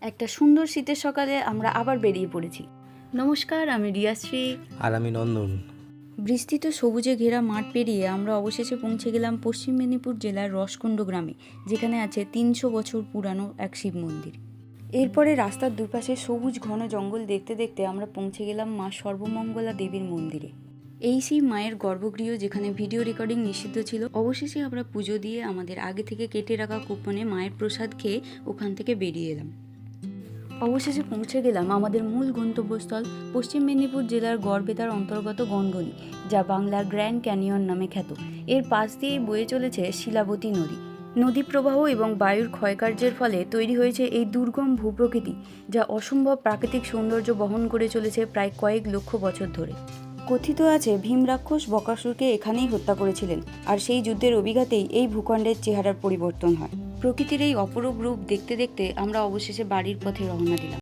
একটা সুন্দর শীতের সকালে আমরা আবার বেরিয়ে পড়েছি। নমস্কার, আমি রিয়াশ্রী। আর আমি নন্দন। বিস্তৃত সবুজে ঘেরা মাঠ পেরিয়ে আমরা অবশেষে পৌঁছে গেলাম পশ্চিম মেদিনীপুর জেলার রসকুণ্ড গ্রামে, যেখানে আছে 300 বছর পুরানো এক শিব মন্দির। এরপরে রাস্তার দুপাশে সবুজ ঘন জঙ্গল দেখতে দেখতে আমরা পৌঁছে গেলাম মা সর্বমঙ্গলা দেবীর মন্দিরে। এই সেই মায়ের গর্ভগৃহ, যেখানে ভিডিও রেকর্ডিং নিষিদ্ধ ছিল। অবশেষে আমরা পুজো দিয়ে আমাদের আগে থেকে কেটে রাখা কুপনে মায়ের প্রসাদ খেয়ে ওখান থেকে বেরিয়ে এলাম। অবশেষে পৌঁছে গেলাম আমাদের মূল গন্তব্যস্থল পশ্চিম মেদিনীপুর জেলার গড়বেতার অন্তর্গত গনগনি, যা বাংলার গ্র্যান্ড ক্যানিয়ন নামে খ্যাত। এর পাশ দিয়েই বয়ে চলেছে শিলাবতী নদী। নদী প্রবাহ এবং বায়ুর ক্ষয়কার্যের ফলে তৈরি হয়েছে এই দুর্গম ভূপ্রকৃতি, যা অসম্ভব প্রাকৃতিক সৌন্দর্য বহন করে চলেছে প্রায় কয়েক লক্ষ বছর ধরে। কথিত আছে ভীম রাক্ষস বকাসুরকে এখানেই হত্যা করেছিলেন, আর সেই যুদ্ধের অভিঘাতেই এই ভূখণ্ডের চেহারার পরিবর্তন হয়। প্রকৃতির এই অপরূপ রূপ দেখতে দেখতে আমরা অবশেষে বাড়ির পথে রওনা দিলাম।